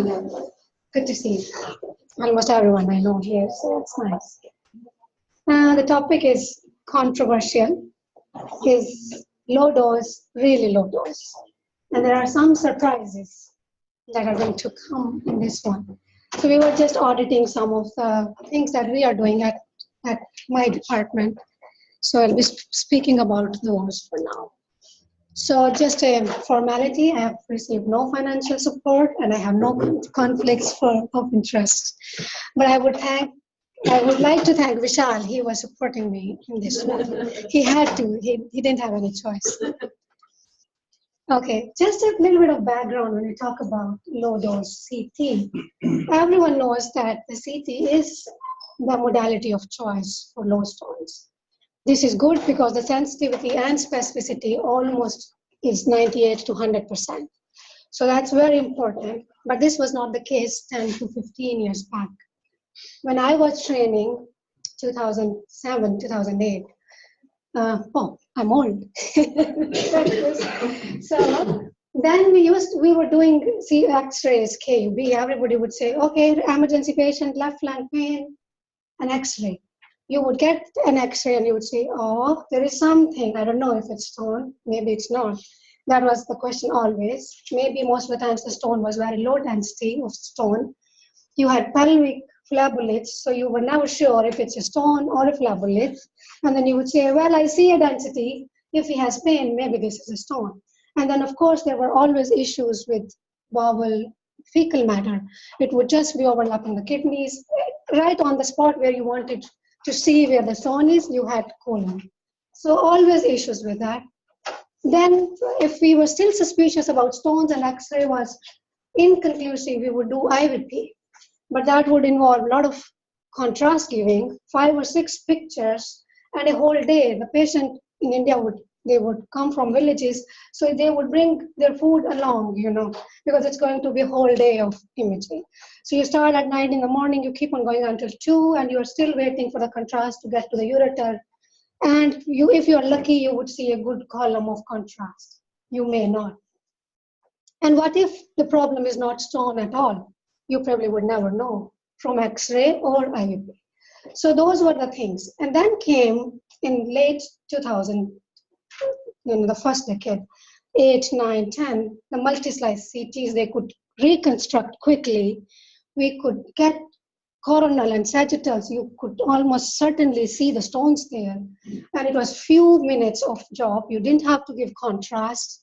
Good to see almost everyone I know here, so it's nice. The topic is controversial. Is low dose really low dose? And there are some surprises that are going to come in this one. So we were just auditing some of the things that we are doing at my department. So I'll be speaking about those for now. So just a formality, I have received no financial support and I have no conflicts of interest. But I would like to thank Vishal. He was supporting me in this one. He had to, he didn't have any choice. Okay, just a little bit of background when we talk about low dose CT. Everyone knows that the CT is the modality of choice for low stones. This is good because the sensitivity and specificity almost is 98 to 100%. So that's very important, but this was not the case 10 to 15 years back. When I was training, 2007, 2008, I'm old. So then we were doing X-rays, KUB. Everybody would say, okay, emergency patient, left flank pain, an X-ray. You would get an X-ray and you would say, oh, there is something. I don't know if it's stone, maybe it's not. That was the question always. Maybe most of the times the stone was very low density of stone. You had pelvic phleboliths, so you were never sure if it's a stone or a phlebolith. And then you would say, well, I see a density. If he has pain, maybe this is a stone. And then, of course, there were always issues with bowel fecal matter. It would just be overlapping the kidneys. Right on the spot where you wanted to see where the stone is, you had colon. So always issues with that. Then if we were still suspicious about stones and X-ray was inconclusive, we would do IVP. But that would involve a lot of contrast giving, 5 or 6 pictures, and a whole day. The patient in India would come from villages, so they would bring their food along, because it's going to be a whole day of imaging. So you start at 9 in the morning, you keep on going until 2, and you're still waiting for the contrast to get to the ureter. And if you're lucky, you would see a good column of contrast. You may not. And what if the problem is not stone at all? You probably would never know from X-ray or IVP. So those were the things. And then came in late 2000, the first decade, 8, 9, 10, the multi-slice CTs, they could reconstruct quickly. We could get coronal and sagittals. You could almost certainly see the stones there. And it was few minutes of job. You didn't have to give contrast.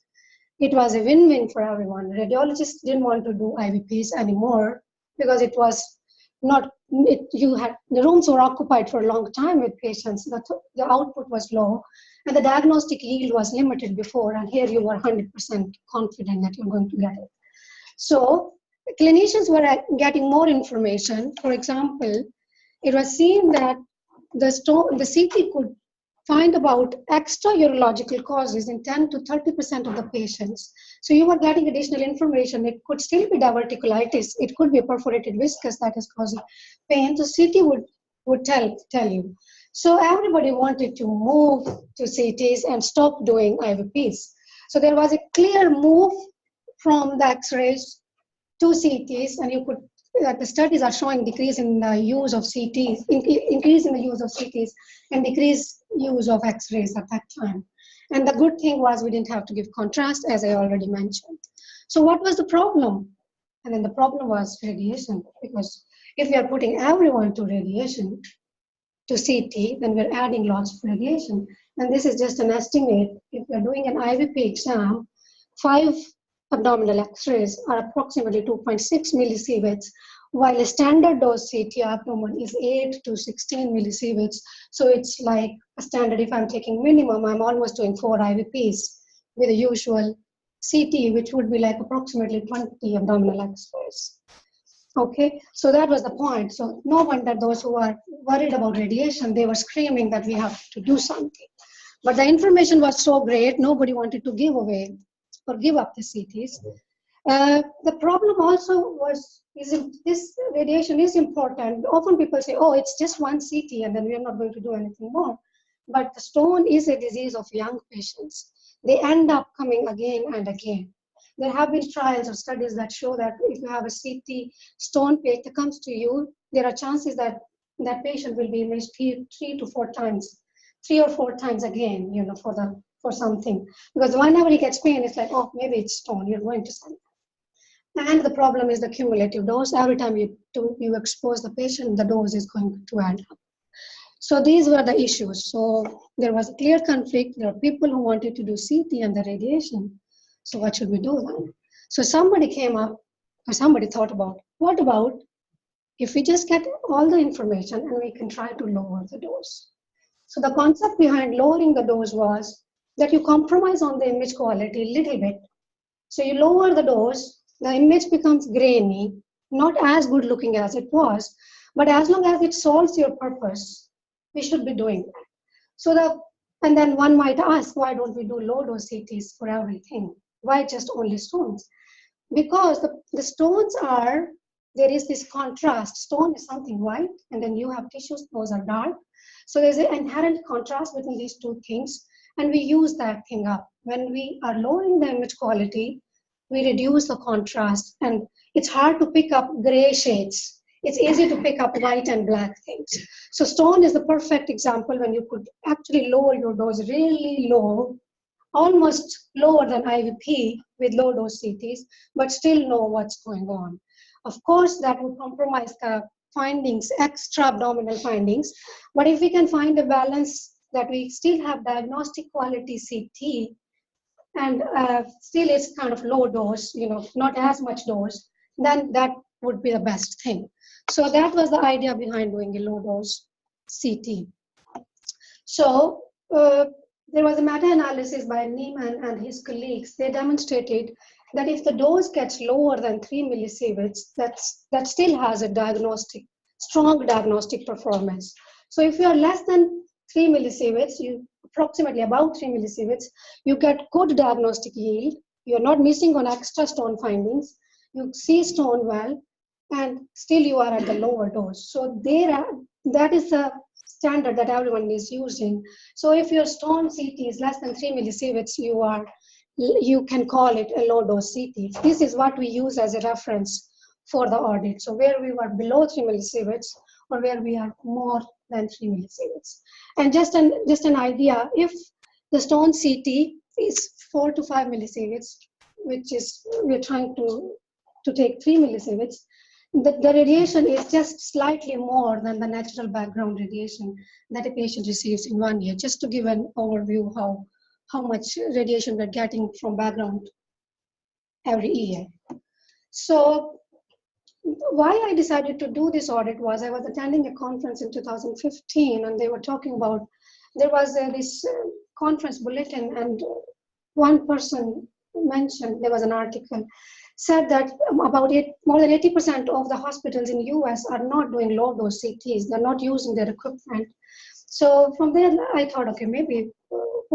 It was a win-win for everyone. Radiologists didn't want to do IVPs anymore because it was not, the rooms were occupied for a long time with patients. The output was low and the diagnostic yield was limited before, and here you were 100% confident that you're going to get it. So clinicians were getting more information. For example, it was seen that the CT could find about extra urological causes in 10 to 30% of the patients. So you were getting additional information. It could still be diverticulitis. It could be perforated viscus that is causing pain. So CT would tell you. So everybody wanted to move to CTs and stop doing IVPs. So there was a clear move from the X-rays to CTs, and the studies are showing decrease in the use of CTs, increase in the use of CTs, and decrease use of X-rays at that time. And the good thing was we didn't have to give contrast, as I already mentioned. So what was the problem? And then the problem was radiation, because if we are putting everyone to radiation, to CT, then we're adding lots of radiation. And this is just an estimate. If we're doing an IVP exam, 5 abdominal X-rays are approximately 2.6 millisieverts, while a standard dose CT abdomen is 8 to 16 millisieverts. So it's like a standard, if I'm taking minimum, I'm almost doing 4 IVPs with a usual CT, which would be like approximately 20 abdominal X-rays. Okay, so that was the point. So no wonder those who are worried about radiation, they were screaming that we have to do something. But the information was so great, nobody wanted to give away or give up the CTs. The problem also this radiation is important. Often people say, oh, it's just one CT and then we are not going to do anything more. But the stone is a disease of young patients. They end up coming again and again. There have been trials or studies that show that if you have a CT stone plate that comes to you, there are chances that that patient will be imaged 3 to 4 times, 3 or 4 times again, for something. Because whenever he gets pain, it's like, oh, maybe it's stone, you're going to send that. And the problem is the cumulative dose. Every time you expose the patient, the dose is going to add up. So these were the issues. So there was a clear conflict. There are people who wanted to do CT and the radiation. So what should we do then? So somebody came up, or somebody thought about, what about if we just get all the information and we can try to lower the dose? So the concept behind lowering the dose was that you compromise on the image quality a little bit. So you lower the dose, the image becomes grainy, not as good looking as it was, but as long as it solves your purpose, we should be doing that. And then one might ask, why don't we do low dose CTs for everything? Why just only stones? Because the stones there is this contrast. Stone is something white, and then you have tissues, those are dark. So there's an inherent contrast between these two things, and we use that thing up. When we are lowering the image quality, we reduce the contrast, and it's hard to pick up gray shades. It's easy to pick up white and black things. So stone is the perfect example when you could actually lower your dose really low, almost lower than IVP with low dose CTs, but still know what's going on. Of course, that would compromise the findings, extra abdominal findings, but if we can find a balance that we still have diagnostic quality CT and still it's kind of low dose, not as much dose, then that would be the best thing. So that was the idea behind doing a low dose CT. So there was a meta-analysis by Neiman and his colleagues. They demonstrated that if the dose gets lower than 3 millisieverts, that still has a strong diagnostic performance. So if you are less than 3 millisieverts, approximately about 3 millisieverts, you get good diagnostic yield. You're not missing on extra stone findings. You see stone well, and still you are at the lower dose. So that is the standard that everyone is using. So if your stone CT is less than 3 millisieverts, you can call it a low dose CT. This is what we use as a reference for the audit. So where we were below 3 millisieverts or where we are more than 3 millisieverts. And just an idea, if the stone CT is 4 to 5 millisieverts, which is, we're trying to take 3 millisieverts, the radiation is just slightly more than the natural background radiation that a patient receives in 1 year, just to give an overview how much radiation we're getting from background every year. So why I decided to do this audit was I was attending a conference in 2015, and they were talking about, there was this conference bulletin, and one person mentioned, there was an article, said that more than 80% of the hospitals in the US are not doing low dose CTs. They're not using their equipment. So from there, I thought, okay, maybe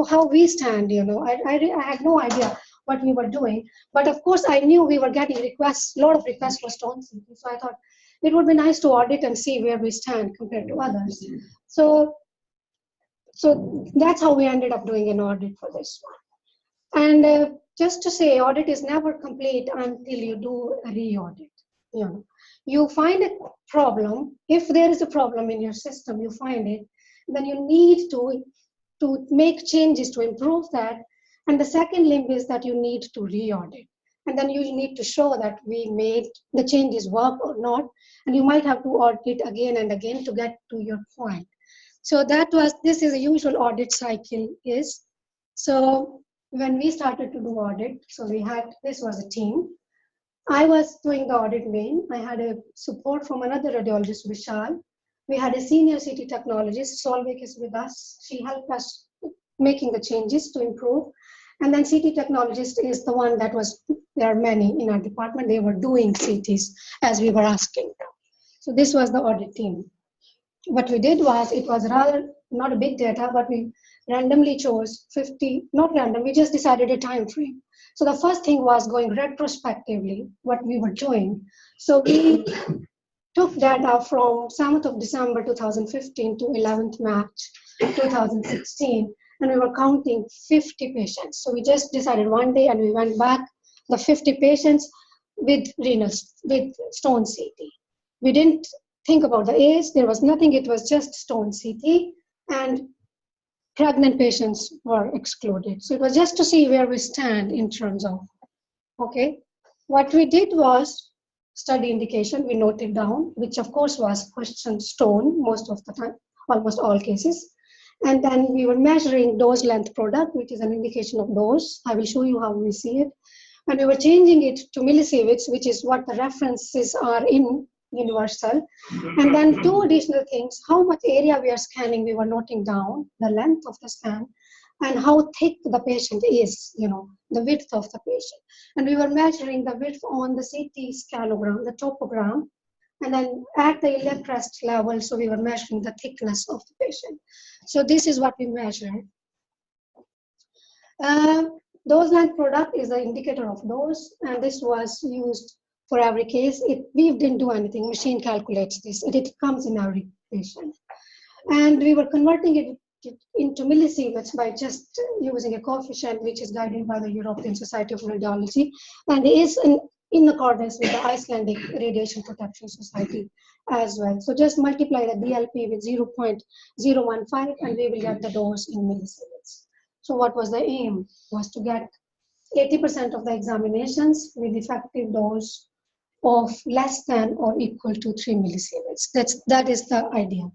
how we stand, I had no idea what we were doing. But of course, I knew we were getting a lot of requests for stone CT. So I thought it would be nice to audit and see where we stand compared to others. So that's how we ended up doing an audit for this one. And just to say, audit is never complete until you do a re-audit. You find a problem. If there is a problem in your system, you find it, then you need to make changes to improve that. And the second limb is that you need to re-audit. And then you need to show that we made the changes work or not. And you might have to audit again and again to get to your point. So this is a usual audit cycle is. So when we started to do audit, so this was a team. I was doing the audit main. I had a support from another radiologist, Vishal. We had a senior CT technologist, Solvik is with us. She helped us making the changes to improve. And then CT technologist is the one there are many in our department, they were doing CTs as we were asking. So this was the audit team. What we did was, it was rather not a big data, but we randomly chose 50, not random, we just decided a time frame. So the first thing was going retrospectively, what we were doing. So we took data from 7th of December 2015 to 11th March 2016, and we were counting 50 patients. So we just decided one day and we went back the 50 patients with stone CT. We didn't think about the age, there was nothing, it was just stone CT, and pregnant patients were excluded. So it was just to see where we stand in terms of, okay. What we did was study indication, we noted down, which of course was question stone most of the time, almost all cases. And then we were measuring dose length product, which is an indication of dose. I will show you how we see it. And we were changing it to millisieverts, which is what the references are in universal. And then two additional things, how much area we are scanning, we were noting down, the length of the scan, and how thick the patient is, the width of the patient. And we were measuring the width on the CT scanogram, the topogram, and then at the electrest level, so we were measuring the thickness of the patient. So this is what we measured. Dose length product is the indicator of dose, and this was used for every case. We didn't do anything, machine calculates this, and it comes in every patient. And we were converting it into millisieverts by just using a coefficient which is guided by the European Society of Radiology, and is in accordance with the Icelandic Radiation Protection Society as well. So just multiply the DLP with 0.015 and we will get the dose in millisieverts. So what was the aim? Was to get 80% of the examinations with effective dose of less than or equal to 3 millisieverts. That is the idea.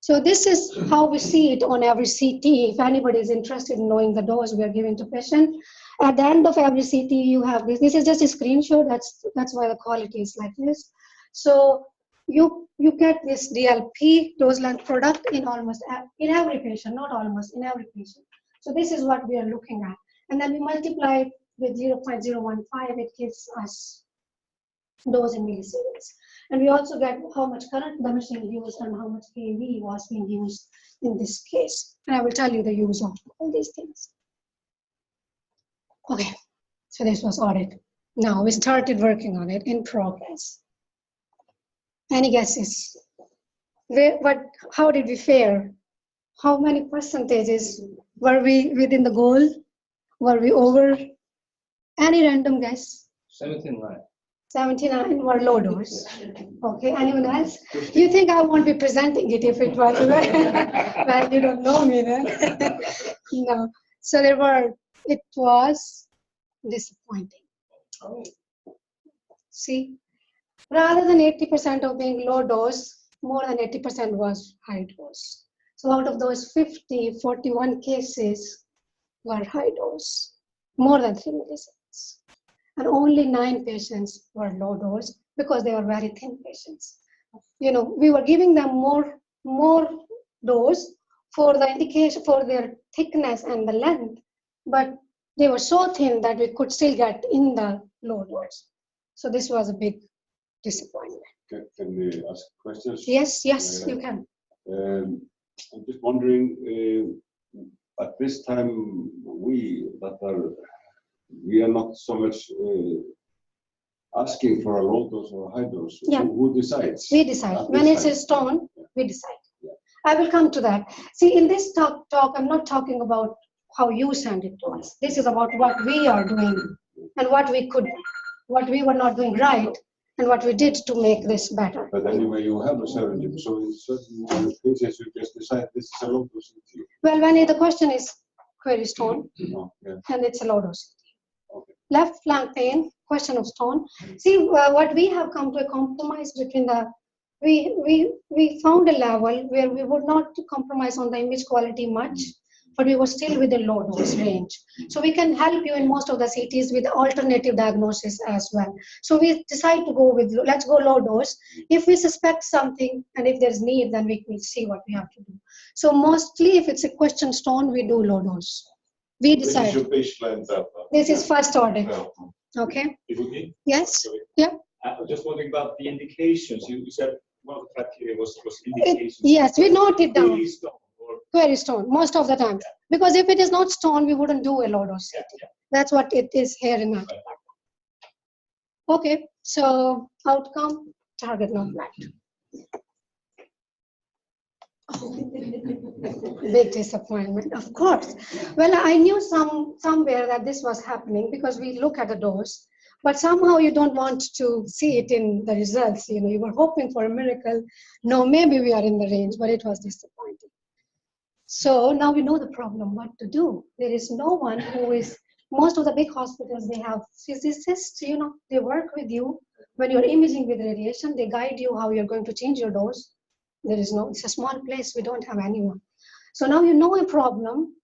So this is how we see it on every CT. If anybody is interested in knowing the dose we are giving to patient, at the end of every CT you have this. This is just a screenshot. That's why the quality is like this. So you get this DLP, dose length product, in every patient, not almost, in every patient. So this is what we are looking at. And then we multiply it with 0.015, it gives us dose in millisieverts. And we also get how much current the machine used and how much kV was being used in this case. And I will tell you the use of all these things. Okay, so this was audit. Now we started working on it, in progress. Any guesses? How did we fare? How many percentages? Were we within the goal? Were we over? Any random guess? 79. 79 were low dose. Okay, anyone else? You think I won't be presenting it if it was, well, you don't know me then. No. So it was disappointing. See, rather than 80% of being low dose, more than 80% was high dose. So out of those 41 cases were high dose, more than 3 millisieverts. And only 9 patients were low dose because they were very thin patients. We were giving them more dose for the indication, for their thickness and the length, but they were so thin that we could still get in the low dose. So this was a big disappointment. Can we ask questions? Yes, you can. I'm just wondering, at this time, we are not so much asking for a low dose or a high dose. Yeah. Who decides? We decide. When it's a stone, we decide. Yeah. I will come to that. See, in this talk, I'm not talking about how you send it to us. This is about what we are doing and what we were not doing right and what we did to make this better. But anyway, you have a 70, so in certain cases you just decide this is a low dose. Well, when the question is query stone, and it's a low dose. Okay. Left flank pain, question of stone. See, what we have come to a compromise between we found a level where we would not compromise on the image quality much, but we were still within low dose range. So we can help you in most of the CTs with alternative diagnosis as well. So we decide to go with, let's go low dose. If we suspect something and if there's need, then we will see what we have to do. So mostly if it's a question stone, we do low dose. We decide. This is your baseline data. This is first order. Okay. Vibhuti? Yes. Sorry. Yeah. I was just wondering about the indications. You said one of the criteria was indications. Yes, we note it down. Query stone. Query stone, most of the time. Yeah. Because if it is not stone, we wouldn't do a low dose. Yeah. That's what it is here in that. Okay, so outcome, target not met. Big disappointment, of course. Well, I knew somewhere that this was happening because we look at the dose, but somehow you don't want to see it in the results. You know, you were hoping for a miracle. No, maybe we are in the range, but it was disappointing. So now we know the problem, what to do. There is no one who is, most of the big hospitals, they have physicists, you know, they work with you. When you're imaging with radiation, they guide you how you're going to change your dose. There is no, it's a small place, we don't have anyone. So now you know a problem,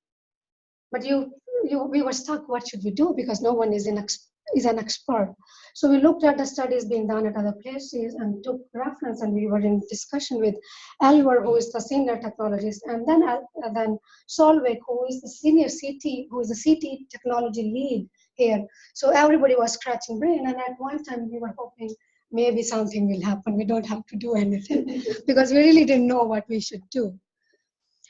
but we were stuck, what should we do? Because no one is an expert. So we looked at the studies being done at other places and took reference, and we were in discussion with Elver, who is the senior technologist, and then Solveig, who is the senior CT, who is the CT technology lead here. So everybody was scratching brain, and at one time we were hoping maybe something will happen. We don't have to do anything because we really didn't know what we should do.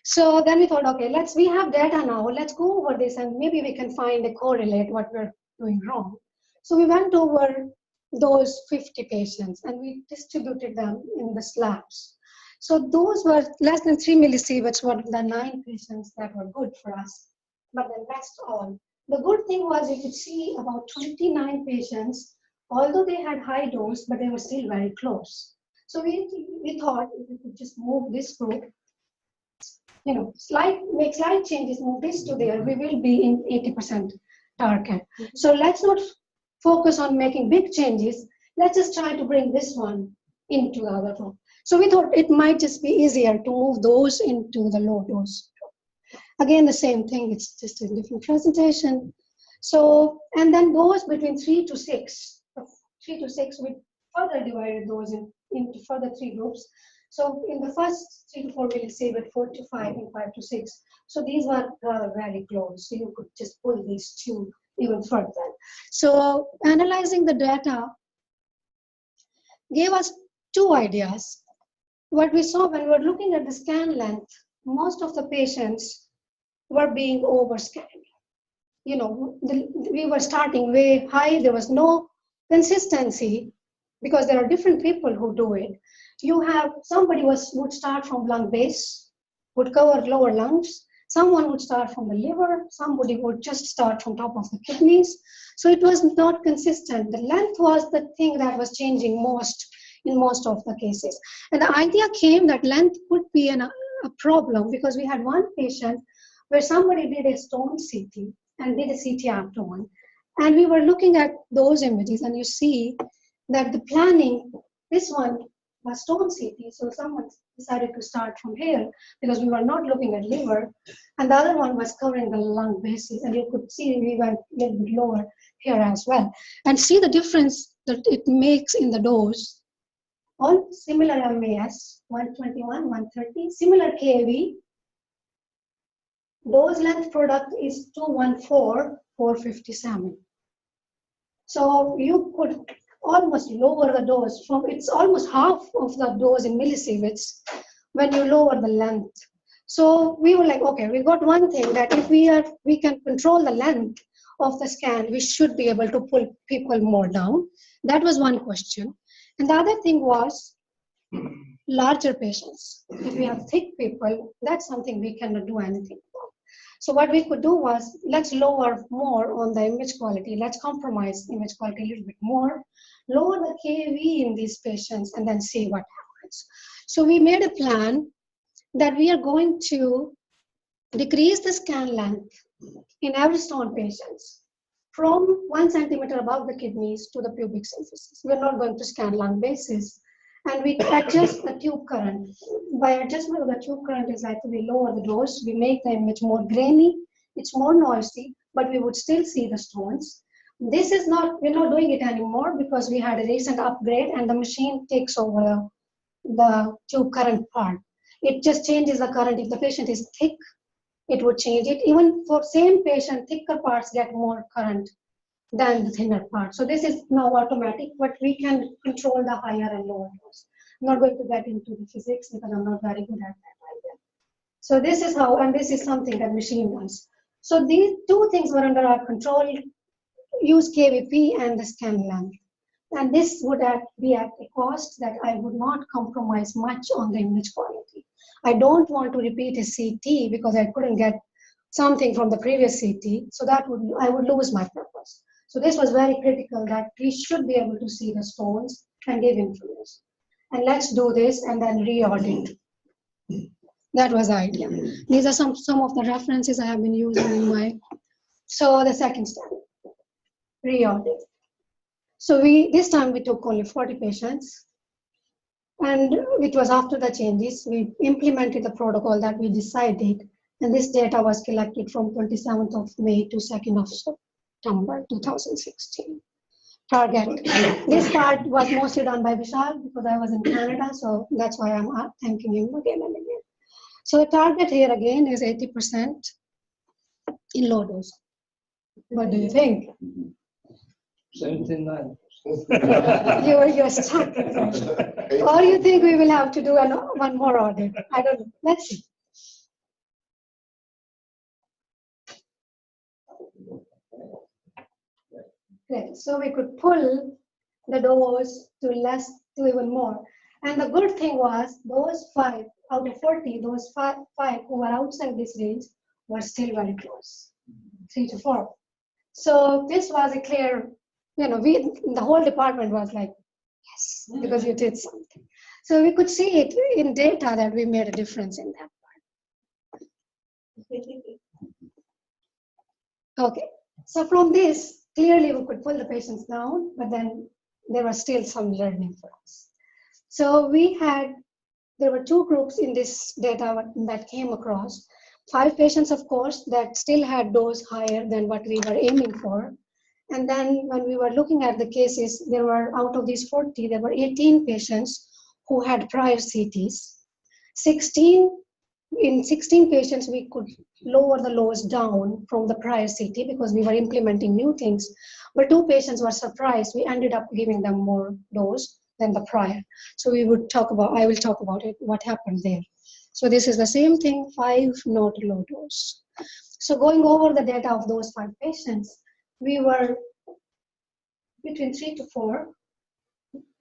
So then we thought, okay, we have data now, let's go over this and maybe we can find a correlate what we're doing wrong. So we went over those 50 patients and we distributed them in the slabs. So those were less than 3 millisieverts were the 9 patients that were good for us, but the rest all. The good thing was you could see about 29 patients, although they had high dose, but they were still very close. So we thought if we could just move this group, you know, make slight changes, move this to there, we will be in 80% target. So let's not focus on making big changes. Let's just try to bring this one into the other group. So we thought it might just be easier to move those into the low dose. Again, the same thing, it's just a different presentation. So, and then those between 3 to 6, we further divided those into further 3 groups. So in the first 3 to 4 millisievert, 4 to 5, and 5 to 6. So these were very close. So you could just pull these 2 even further. So analyzing the data gave us 2 ideas. What we saw when we were looking at the scan length, most of the patients were being overscanned. You know, we were starting way high. There was no consistency because there are different people who do it. You have somebody would start from lung base, would cover lower lungs. Someone would start from the liver. Somebody would just start from top of the kidneys. So it was not consistent. The length was the thing that was changing most in most of the cases. And the idea came that length could be a problem because we had one patient where somebody did a stone CT and did a CT after one. And we were looking at those images and you see that the planning, this one was stone CT, so someone decided to start from here because we were not looking at liver, and the other one was covering the lung bases, and you could see we went a little bit lower here as well. And see the difference that it makes in the dose. All similar MAS, 121, 130, similar KV. Dose length product is 214, 457. So you could almost lower the dose from, it's almost half of the dose in millisieverts when you lower the length. So we were like, okay, we got one thing that if we can control the length of the scan, we should be able to pull people more down. That was one question. And the other thing was larger patients. If we have thick people, that's something we cannot do anything about. So what we could do was, let's lower more on the image quality. Let's compromise image quality a little bit more, lower the KV in these patients, and then see what happens. So we made a plan that we are going to decrease the scan length in every stone patients from 1 centimeter above the kidneys to the pubic symphysis. We're not going to scan lung bases. And we adjust the tube current. By adjustment of the tube current is like we lower the dose, we make the image more grainy, it's more noisy, but we would still see the stones. This is not, we're not doing it anymore because we had a recent upgrade and the machine takes over the tube current part. It just changes the current. If the patient is thick, it would change it. Even for same patient, thicker parts get more current than the thinner part. So this is now automatic, but we can control the higher and lower dose. I'm not going to get into the physics because I'm not very good at that either. So this is how, and this is something that machine does. So these 2 things were under our control, use KVP and the scan length. And this would be at a cost that I would not compromise much on the image quality. I don't want to repeat a CT because I couldn't get something from the previous CT, so I would lose my purpose. So this was very critical that we should be able to see the stones and give information. And let's do this and then re-audit. That was the idea. These are some of the references I have been using in my. So the second step, re-audit. So this time we took only 40 patients, and it was after the changes. We implemented the protocol that we decided, and this data was collected from 27th of May to 2nd of September 2016. Target. This part was mostly done by Vishal because I was in Canada, so that's why I'm thanking him again and again. So the target here again is 80% in low dose. What do you think? 79. You're stuck. Or you think we will have to do one more audit? I don't know. Let's see. Great. So we could pull the dose to even more. And the good thing was those 5 out of 40, those five who were outside this range were still very close, 3 to 4. So this was a clear, the whole department was like, yes, because you did something. So we could see it in data that we made a difference in that part. Okay, so from this, clearly we could pull the patients down, but then there was still some learning for us. So there were 2 groups in this data that came across. 5 patients, of course, that still had dose higher than what we were aiming for. And then when we were looking at the cases, there were, out of these 40, there were 18 patients who had prior CTs. In 16 patients, we could lower the lows down from the prior CT because we were implementing new things. But 2 patients were surprised. We ended up giving them more dose than the prior. So I will talk about it, what happened there. So this is the same thing, 5 not low dose. So going over the data of those 5 patients, we were between 3 to 4,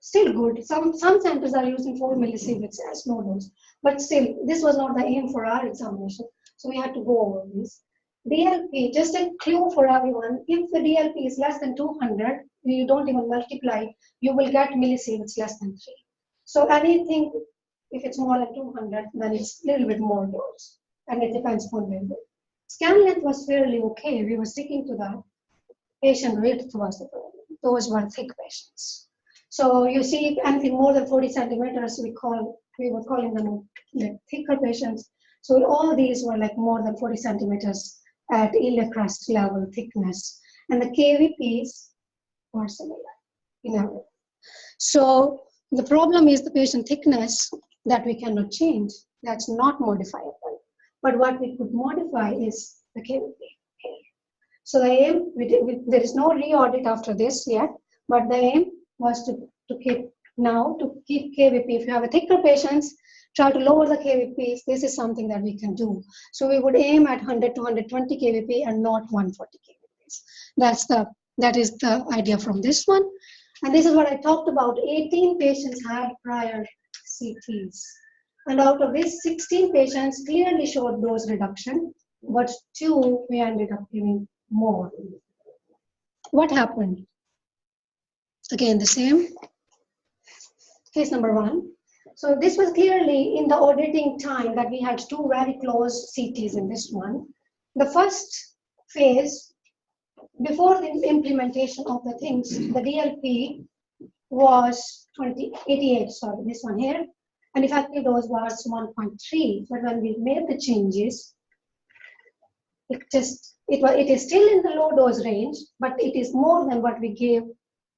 still good. Some centers are using 4 millisieverts as low dose, but still, this was not the aim for our examination, so we had to go over this. DLP, just a clue for everyone, if the DLP is less than 200, you don't even multiply, you will get millisieverts less than 3. So anything, if it's more than 200, then it's a little bit more dose, and it depends upon the scan length was fairly okay. We were sticking to that. Patient width was the problem. Those were thick patients. So you see anything more than 40 centimeters, we were calling them like thicker patients. So all these were like more than 40 centimeters at iliac crest level thickness. And the KVPs were similar in average. So the problem is the patient thickness that we cannot change. That's not modifiable. But what we could modify is the KVP here. So the aim, there is no re-audit after this yet, but the aim was to keep KVP. If you have a thicker patients, try to lower the KVPs. This is something that we can do. So we would aim at 100 to 120 KVP and not 140 KVPs. That is the idea from this one. And this is what I talked about. 18 patients had prior CTs. And out of these, 16 patients clearly showed dose reduction, but 2 we ended up giving more. What happened? Again, the same. Case number 1. So this was clearly in the auditing time that we had 2 very close CTs in this one. The first phase, before the implementation of the things, the DLP was 88, sorry, this one here, and effective dose was 1.3. But when we made the changes, it is still in the low dose range, but it is more than what we gave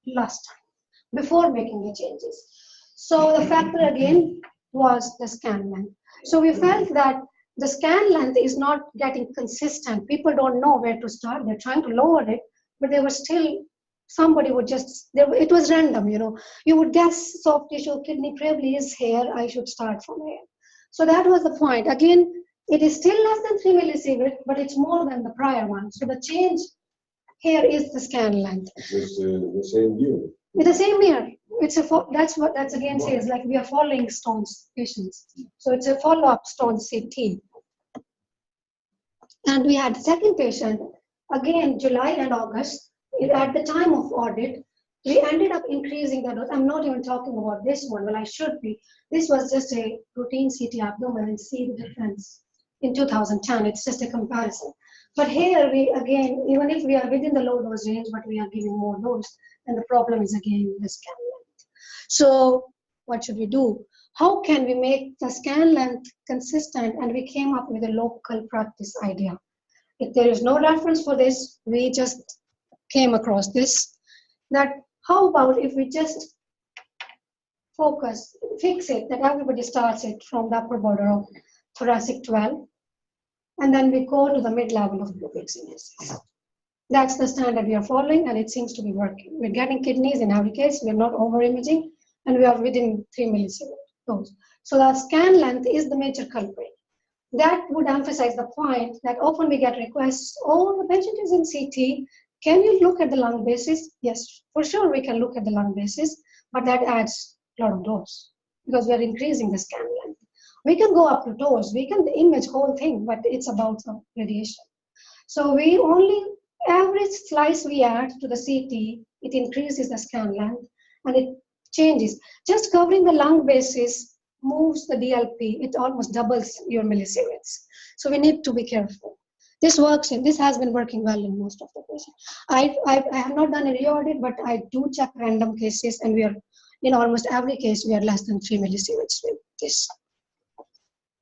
last time before making the changes. So the factor again was the scan length. So we felt that the scan length is not getting consistent. People don't know where to start. They're trying to lower it, but they were still, somebody would just, it was random, You would guess soft tissue kidney probably is here, I should start from here. So that was the point. Again, it is still less than 3 millisievert, but it's more than the prior one. So the change here is the scan length. It was the same year. It's the same year. it's a that's again says like we are following stones patients. So it's a follow-up stones CT. And we had the second patient again July and August. At the time of audit, we ended up increasing the dose. I'm not even talking about this one. Well, I should be. This was just a routine CT abdomen and see the difference in 2010. It's just a comparison. But here we again, even if we are within the low dose range, but we are giving more dose, and the problem is again the scan length. So what should we do? How can we make the scan length consistent? And we came up with a local practice idea. If there is no reference for this, we just came across this, that how about if we just fix it, that everybody starts it from the upper border of thoracic 12, and then we go to the mid-level of pubic synesis. That's the standard we are following, and it seems to be working. We're getting kidneys in every case, we're not over-imaging, and we are within 3 millisievert dose. So the scan length is the major culprit. That would emphasize the point that often we get requests, oh, the patient is in CT, can you look at the lung basis? Yes, for sure we can look at the lung basis, but that adds a lot of dose because we are increasing the scan length. We can go up to dose, we can image whole thing, but it's about the radiation. So we only, every slice we add to the CT, it increases the scan length and it changes. Just covering the lung basis moves the DLP, it almost doubles your millisieverts. So we need to be careful. This works, and this has been working well in most of the patients. I have not done a re-audit, but I do check random cases, and we are, in almost every case, we are less than 3 millisieverts with this.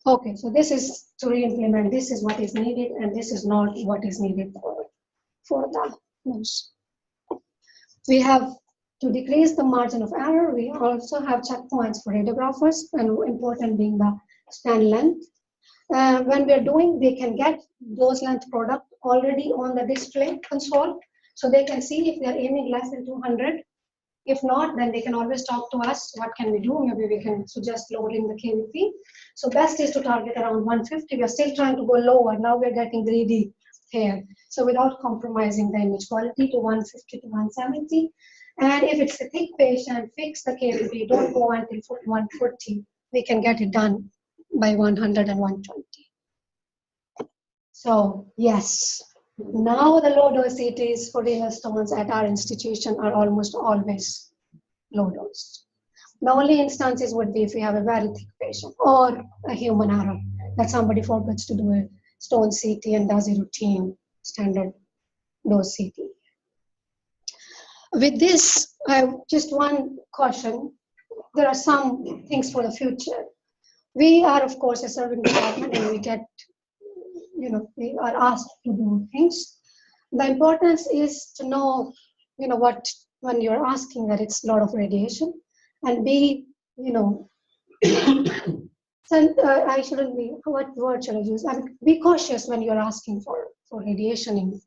Okay, so this is to re-implement, this is what is needed, and this is not what is needed for the nose. We have to decrease the margin of error. We also have checkpoints for radiographers, and important being the scan length. When we are doing, they can get dose length product already on the display console, so they can see if they are aiming less than 200. If not, then they can always talk to us. What can we do? Maybe we can suggest lowering the KVP. So best is to target around 150. We are still trying to go lower. Now we are getting greedy here. So without compromising the image quality to 150 to 170. And if it's a thick patient, fix the KVP. Don't go until 140. We can get it done by 100 and 120. So yes, now the low dose CTs for renal stones at our institution are almost always low dose. The only instances would be if we have a very thick patient or a human error that somebody forgets to do a stone CT and does a routine standard dose CT. With this, just one caution. There are some things for the future. We are, of course, a serving department, and we get, we are asked to do things. The importance is to know, what, when you're asking that it's a lot of radiation, and be, I shouldn't be, what word should I use? Be cautious when you're asking for radiation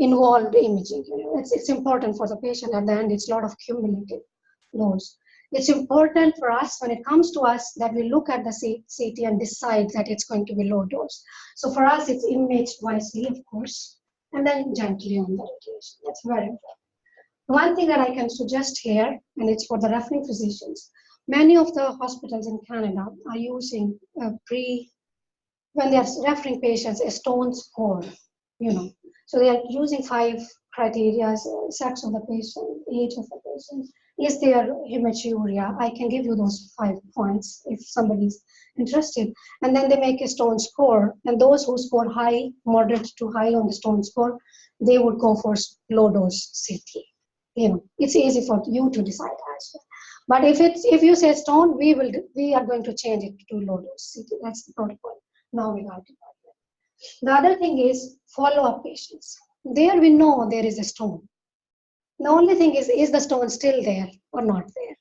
involved imaging. It's important for the patient. At the end, it's a lot of cumulative loads. It's important for us when it comes to us that we look at the CT and decide that it's going to be low dose. So for us, it's imaged wisely, of course, and then gently on the radiation. That's very important. One thing that I can suggest here, and it's for the referring physicians, many of the hospitals in Canada are using when they are referring patients a stone score, So they are using 5 criteria: sex of the patient, age of the patient, is there hematuria? I can give you those 5 points if somebody's interested. And then they make a stone score, and those who score high, moderate to high on the stone score, they would go for low dose CT. It's easy for you to decide as well. But if you say stone, we are going to change it to low dose CT. That's the protocol. Now we got it. The other thing is follow-up patients. There we know there is a stone. The only thing is the stone still there or not there?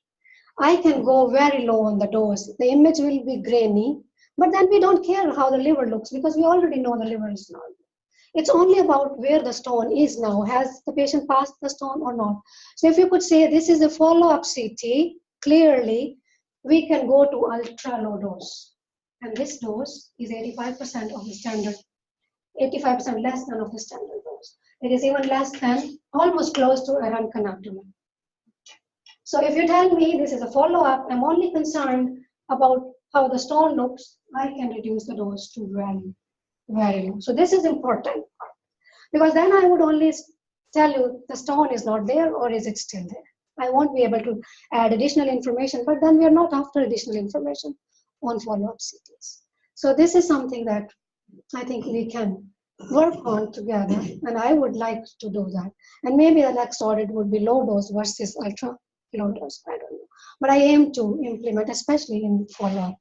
I can go very low on the dose. The image will be grainy, but then we don't care how the liver looks because we already know the liver is normal. It's only about where the stone is now. Has the patient passed the stone or not? So if you could say this is a follow-up CT, clearly we can go to ultra low dose. And this dose is 85% of the standard, 85% less than of the standard dose. It is even less than, almost close to a Rankin abdomen. So if you tell me this is a follow-up, I'm only concerned about how the stone looks, I can reduce the dose to very low. So this is important, because then I would only tell you the stone is not there or is it still there. I won't be able to add additional information, but then we are not after additional information on follow-up CTs. So this is something that I think we can work on together, and I would like to do that. And maybe the next audit would be low dose versus ultra low dose, I don't know. But I aim to implement, especially in follow-up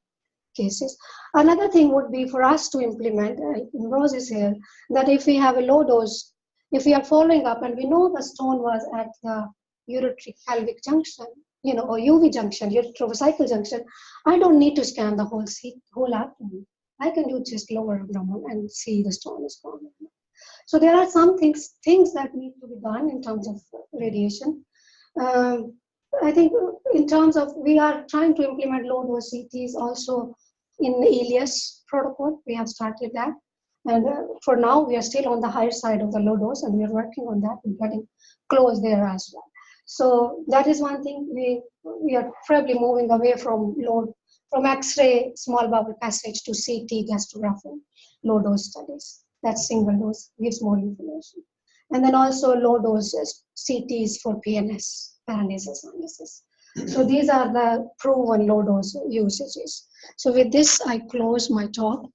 cases. Another thing would be for us to implement, Rose is here, that if we have a low dose, if we are following up and we know the stone was at the uretary pelvic junction, or UV junction, uretrovesical junction, I don't need to scan the whole abdomen. I can do just lower abdomen and see the stone is gone. So there are some things that need to be done in terms of radiation. I think in terms of, we are trying to implement low dose CTs also in the ELIAS protocol. We have started that. And for now, we are still on the higher side of the low dose, and we are working on that and getting close there as well. So that is one thing. We are probably moving away from X-ray small bowel passage to CT gastrography, low dose studies. That's single dose, gives more information. And then also low dose CTs for PNS, paranesis, analysis. So these are the proven low dose usages. So with this, I close my talk,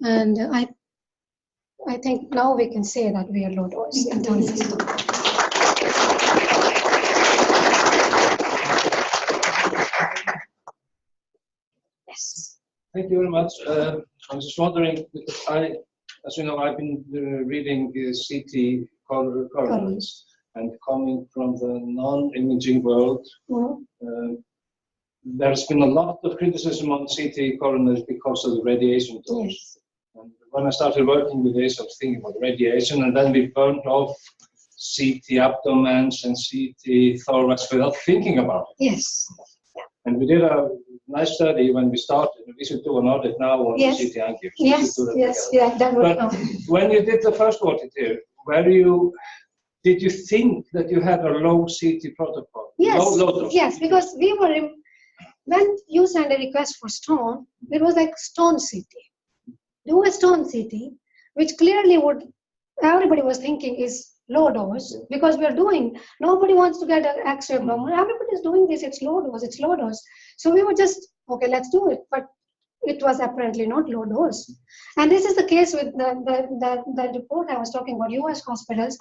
and I think now we can say that we are low dose in terms of. Yes. Thank you very much. I was just wondering, because as you know, I've been reading CT coronaries, and coming from the non-imaging world, there's been a lot of criticism on CT coronaries because of the radiation dose. Yes. And when I started working with this, I was thinking about radiation, and then we burned off CT abdomens and CT thorax without thinking about it. Yes. And we did a nice study when we started. We should do an audit now on Yes. CT angios. Yes, that would But when you did the first audit here, did you think that you had a low CT protocol? Yes, low dose? yes, because we were, when you send a request for stone, it was like stone CT. Do a stone CT, which clearly everybody was thinking is low dose, because we are doing, nobody wants to get an X-ray abdomen. Everybody is doing this, it's low dose. So we were just, okay, let's do it. But it was apparently not low dose. And this is the case with the report I was talking about, US hospitals.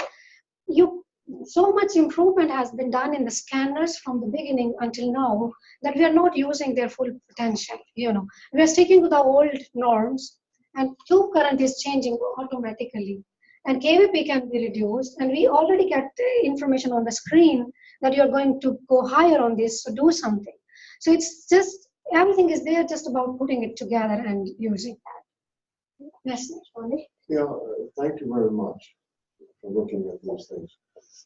So much improvement has been done in the scanners from the beginning until now that we are not using their full potential. We are sticking to the old norms, and tube current is changing automatically, and KVP can be reduced, and we already get information on the screen that you're going to go higher on this, so do something. So it's just, everything is there, just about putting it together and using that. Yes, Ronnie? Yeah, thank you very much for looking at these things.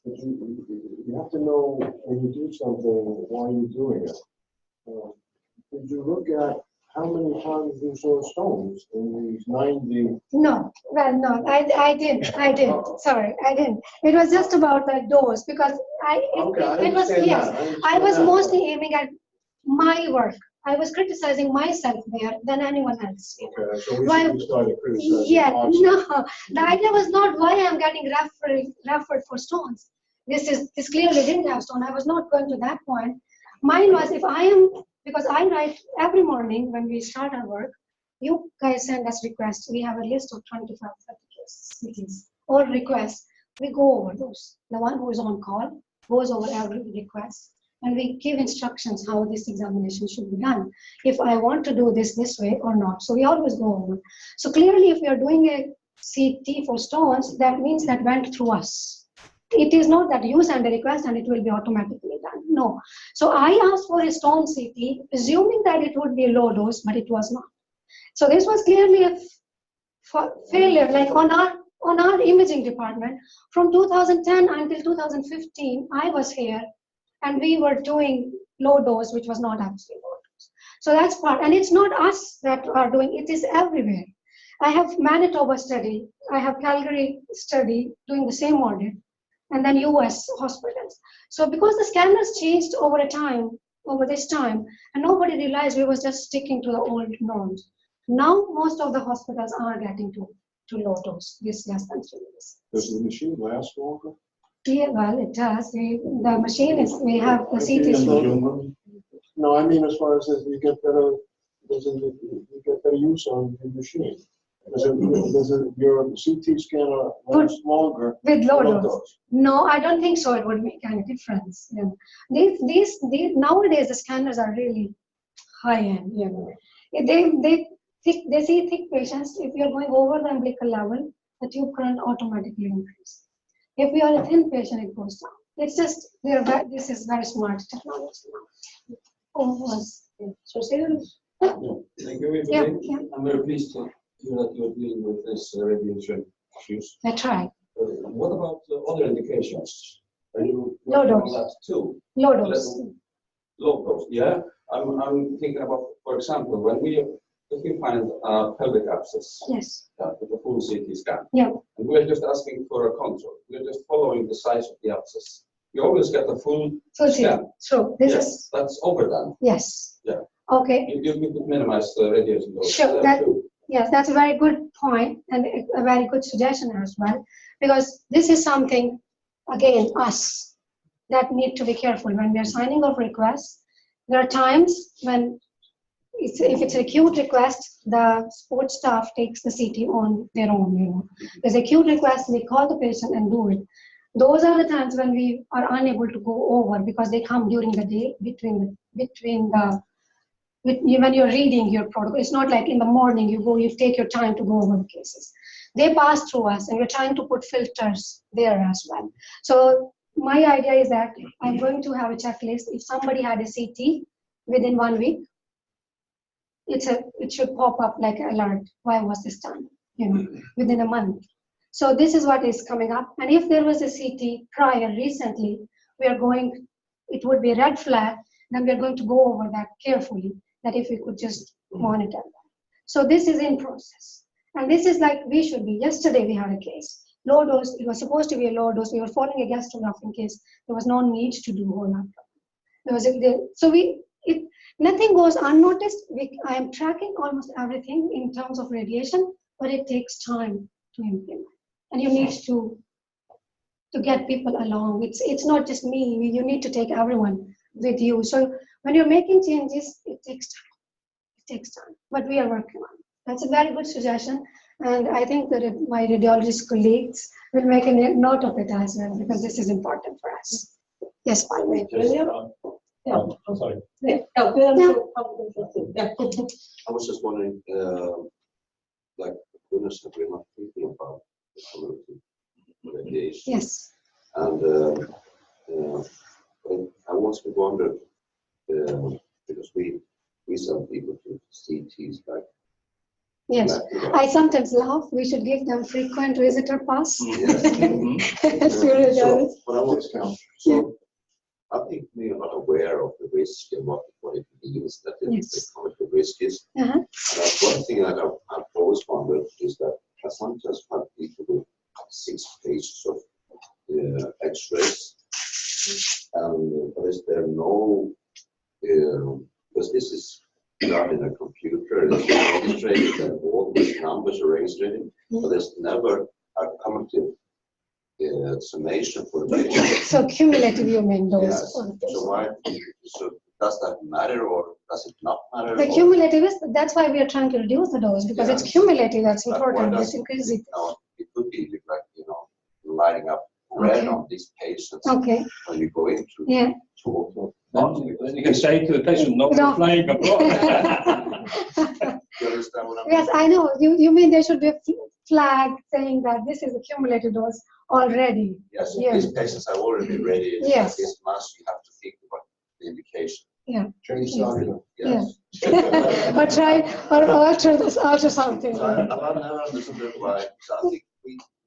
But you have to know when you do something, why you're doing it. Did you look at how many times you saw stones in these 90? No, well, no, I didn't. Sorry, I didn't. It was just about the dose, because I was mostly aiming at my work. I was criticizing myself there than anyone else. Okay, so we should start criticizing. Yeah, no, the idea was not why I'm getting referred for stones. This clearly didn't have stone. I was not going to that point. Mine was, because I write every morning when we start our work, you guys send us requests. We have a list of 25, 30 cases or requests. We go over those. The one who is on call goes over every request, and we give instructions how this examination should be done. If I want to do this way or not. So we always go over. So clearly, if we are doing a CT for stones, that means that went through us. It is not that you send a request and it will be automatically done. No. So I asked for a stone CT, assuming that it would be a low dose, but it was not. So this was clearly a failure, like on our imaging department. From 2010 until 2015, I was here, and we were doing low dose, which was not actually low dose. So that's part, and it's not us that are doing it, is everywhere. I have Manitoba study, I have Calgary study doing the same audit. and then US hospitals. So because the scanners changed over this time, and nobody realized we was just sticking to the old norms. Now most of the hospitals are getting to low dose, this less than 3 years. Does the machine last longer? Yeah, well, it does. The machine is, we have the CT scan. No, I mean as far as you get better, you get better use on the machine. Does your CT scanner last longer With low dose? No, I don't think so. It would make any difference. You know. These nowadays the scanners are really high end. You know, they see thick patients. If you're going over the umbilical level, the tube current automatically increases. If we are a thin patient, it goes down. It's just this is very smart technology now. So serious. Thank you, Vibhuti. Yeah. I'm very pleased to hear that you're dealing with this radiation issues. That's right. What about the other indications? Are you Low working on dose. that too? Low dose. Low dose, yeah. I'm thinking about, for example, if we find a pelvic abscess Yes. with a full CT scan, Yeah. and we're just asking for a control, we're just following the size of the abscess. You always get a full Full scan. CT. So this Yes, is that's overdone. yes. Yeah. Okay. You could minimize the radiation dose. Sure. there too. Yes, that's a very good point and a very good suggestion as well, because this is something, again, us, that need to be careful when we are signing off requests. There are times when, if it's an acute request, the support staff takes the CT on their own. You know, there's acute request, we call the patient and do it. Those are the times when we are unable to go over because they come during the day when you're reading your protocol. It's not like in the morning you take your time to go over the cases. They pass through us and we're trying to put filters there as well. So my idea is that I'm going to have a checklist. If somebody had a CT within 1 week, it should pop up like an alert. Why was this done? You know, within a month. So this is what is coming up. And if there was a CT recently, it would be a red flag, then we're going to go over that carefully, that if we could just monitor that. So this is in process. And this is like we should be. Yesterday we had a case. Low dose, it was supposed to be a low dose. We were following a gastrograph in case there was no need to do whole abdomen. Nothing goes unnoticed. I am tracking almost everything in terms of radiation, but it takes time to implement. And you need to get people along. It's not just me. You need to take everyone with you. So when you're making changes, it takes time. It takes time. But we are working on it. That's a very good suggestion. And I think that my radiologist colleagues will make a note of it as well, because this is important for us. Yes, by the way. Sorry. Yeah. I was just wondering, like, goodness, that we're not thinking about the community radiation. Yes. And I also wondered, because we send people to CTs like. Yes, I sometimes laugh. We should give them frequent visitor pass. Yes. So, but I was I think we are not aware of the risk and what it means that the risk is. And that's one thing that I've always wondered is that I sometimes have people with 6 pages of X-rays, but is there no because this is done in a computer, it's registered, and all these numbers are registered, but there's never a cumulative summation for the patient. So cumulative, you mean those? Yes. So does that matter, or does it not matter? The cumulative is, that's why we are trying to reduce the dose, because it's cumulative. That's important. Let's increase it. It could be like lighting up red on these patients. Okay. When you go into Then you can say to the patient, no more flying abroad. You understand what I mean? Yes, I know. You mean there should be a flag saying that this is a cumulative dose already. Yes, these patients are already ready. Yes. This much you have to think about the indication. Yeah. Change something. Yes. Or try or alter something. So I understood why. So I think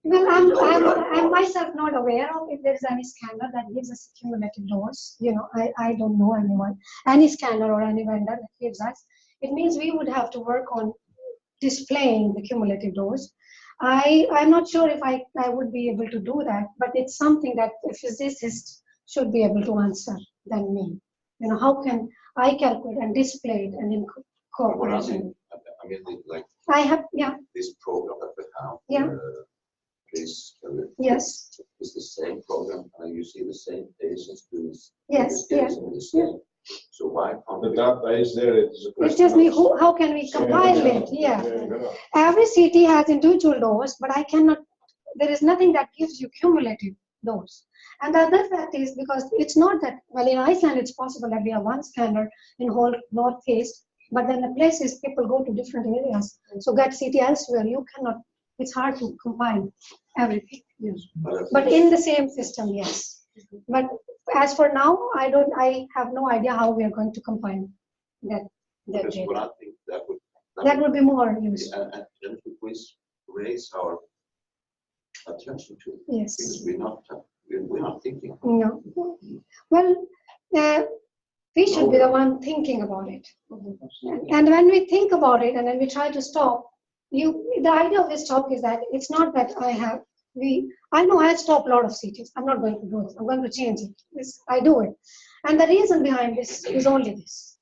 Well, I'm myself not aware of if there is any scanner that gives us a cumulative dose. I don't know any scanner or any vendor that gives us. It means we would have to work on displaying the cumulative dose. I'm not sure if I would be able to do that, but it's something that a physicist should be able to answer than me. You know, how can I calculate and display it and incorporate it? I mean, like I have, yeah, this program that we have. Yeah. This yes, is the same program, and you see the same patients doing yes, yes. the same. So why can't The data is there. It's a It's question just me, of- how can we compile it? Yeah. Yeah. Every CT has individual dose, but I cannot, there is nothing that gives you cumulative dose. And the other fact is because it's not that, well, in Iceland, it's possible that we have one scanner in whole northeast, but then the places people go to different areas. So get CT elsewhere, you cannot, it's hard to combine everything. Yes. But in the same system, yes. But as for now, I have no idea how we are going to combine that Because data. what I think That would be more useful. and then we raise our attention to it. Yes. Because we're not thinking. No. Well, we should be the one thinking about it. And when we think about it and then we try to stop, the idea of this talk is that it's not that I know I stop a lot of CTs. I'm not going to do it. I'm going to change it. I do it. And the reason behind this is only this.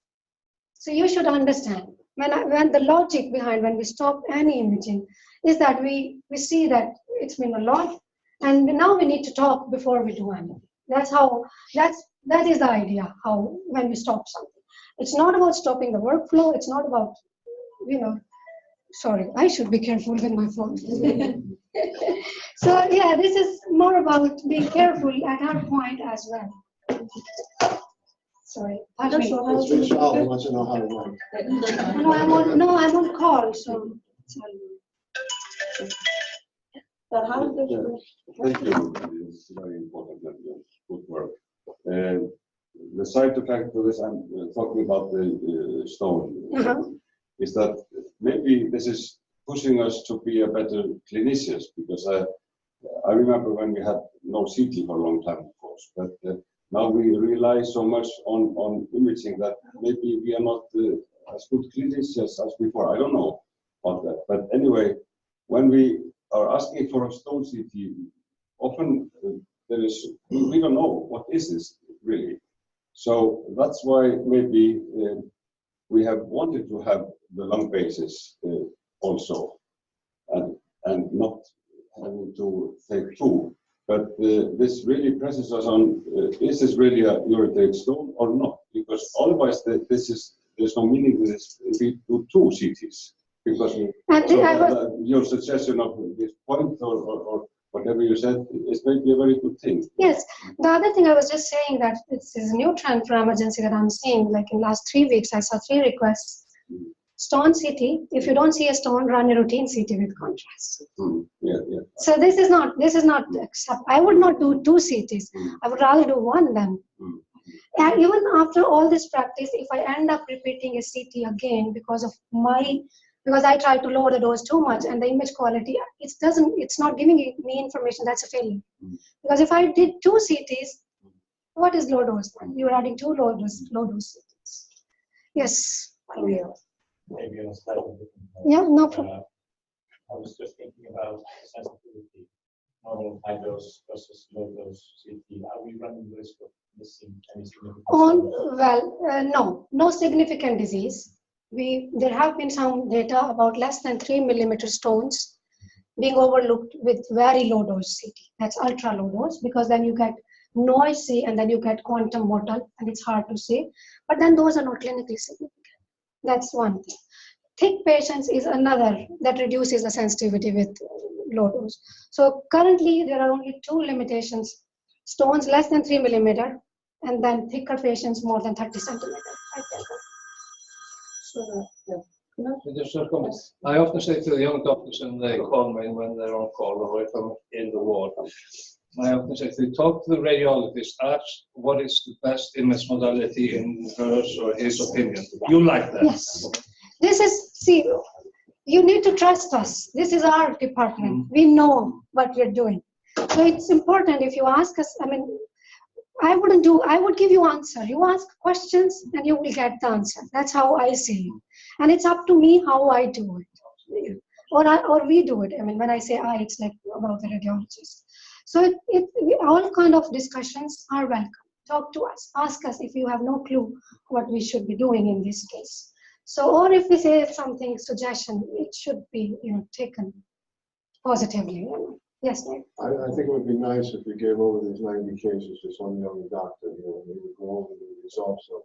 So you should understand when the logic behind when we stop any imaging is that we see that it's been a lot and now we need to talk before we do anything. That is the idea how when we stop something. It's not about stopping the workflow. It's not about, sorry, I should be careful with my phone. So yeah, this is more about being careful at our point as well. Sorry. Pardon me. It's Rich Charles who wants to know how it works. No, I'm on call, so. Thank you. It's very important and good work. The side effect of this, I'm talking about the stone, is that maybe this is pushing us to be a better clinicians, because I remember when we had no CT for a long time, of course, but now we rely so much on imaging that maybe we are not as good clinicians as before. I don't know about that, but anyway, when we are asking for a stone CT, often we don't know what is this really. So that's why maybe we have wanted to have the lung basis also, and not having to take two. But this really presses us on, is this really a ureteric stone or not? Because otherwise there's no meaning to this if we do two CTs. Because your suggestion of this point or whatever you said is maybe a very good thing. Yes, the other thing I was just saying that this is a new trend for emergency that I'm seeing. Like in the last 3 weeks, I saw 3 requests. Stone CT. If you don't see a stone, run a routine CT with contrast. Yeah. So this is not I would not do 2 CTs. I would rather do 1 then. And even after all this practice, if I end up repeating a CT again because I try to lower the dose too much and the image quality, it's not giving me information, that's a failure. Because if I did 2 CTs, what is low dose? You're adding 2 low dose CTs. Yes. Maybe on a slightly different note. Yeah, no problem. I was just thinking about sensitivity, normal high dose versus low dose CT. Are we running the risk of missing any significant? No significant disease. There have been some data about less than 3 millimeter stones being overlooked with very low dose CT. That's ultra low dose, because then you get noisy and then you get quantum motile and it's hard to see. But then those are not clinically significant. That's one thing. Thick patients is another that reduces the sensitivity with low dose. So currently there are only 2 limitations: stones less than 3 millimeter, and then thicker patients more than 30 centimeters. I often say to the young doctors when they call me when they're on call or if I'm in the ward, I often say to them, talk to the radiologist, ask what is the best image modality in hers or his opinion. You like that? Yes. You need to trust us. This is our department. We know what we're doing. So it's important if you ask us, I would give you answer. You ask questions and you will get the answer. That's how I see it. And it's up to me how I do it. or we do it. I mean, when I say I, it's like about the radiologist. So all kind of discussions are welcome. Talk to us, ask us if you have no clue what we should be doing in this case. So, or if we say something, suggestion, it should be, taken positively. Yes, Nick? I think it would be nice if we gave over these 90 cases to some young doctor, and we would go over the results of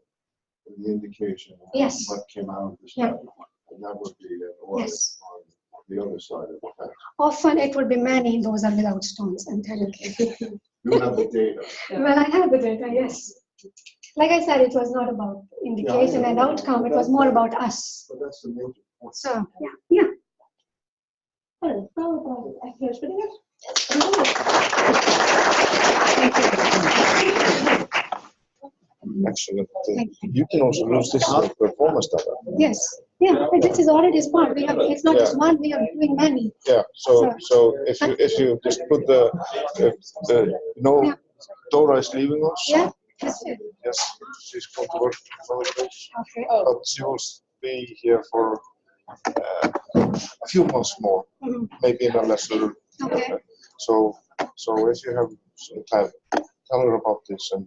the indication of Yes. what came out of the Yeah. study. And that would be an audit Yes. on the other side of the fence. Often it would be many, those are without stones, I'm telling you. You have the data. Well, I have the data, yes. Like I said, it was not about indication and outcome, it was more about us. But that's the major point. So, yeah. Excellent. Thank You can also use this as performance data. Yes, yeah, and this is already smart. We have, it's not just one, we are doing many. Yeah. So if you just put Yeah. Dora is leaving us. Yeah, that's it. Yes, she's going to work for another place, Okay. but she will be here for a few months more, Mhm. maybe in a lesser. Okay. So if you have some time, tell her about this, and